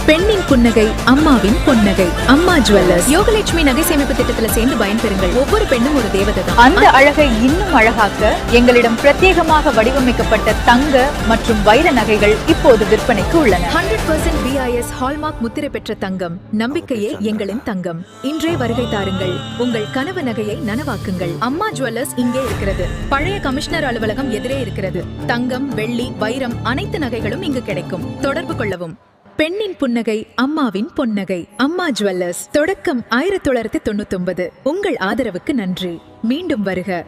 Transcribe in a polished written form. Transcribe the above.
பெண்ணின் புன்னகை அம்மாவின் பொன்னகை. அம்மா ஜுவல்லர்ஸ். யோகலட்சுமி நகை சேமிப்பு திட்டத்துல சேர்ந்து பயன்பெறுங்கள். ஒவ்வொரு பெண்ணும் ஒரு தேவதை தான். அந்த அழகை இன்னும் அழகாக்க எங்களிடம் பிரத்யேகமாக வடிவமைக்கப்பட்ட தங்க மற்றும் வைர நகைகள் இப்போது விற்பனைக்கு உள்ளன. 100% BIS ஹால்மார்க் முத்திரை பெற்ற தங்கம். நம்பிக்கையே எங்களின் தங்கம். இன்றே வருகை தாருங்கள். உங்கள் கனவு நகையை நனவாக்குங்கள். அம்மா ஜுவல்லர்ஸ் இங்கே இருக்கிறது. பழைய கமிஷனர் அலுவலகம் எதிரே இருக்கிறது. தங்கம், வெள்ளி, வைரம் அனைத்து நகைகளும் இங்கு கிடைக்கும். தொடர்பு கொள்ளவும். பெண்ணின் புன்னகை அம்மாவின் பொன்னகை. அம்மா ஜுவல்லர்ஸ். தொடக்கம் 1999. உங்கள் ஆதரவுக்கு நன்றி. மீண்டும் வருக.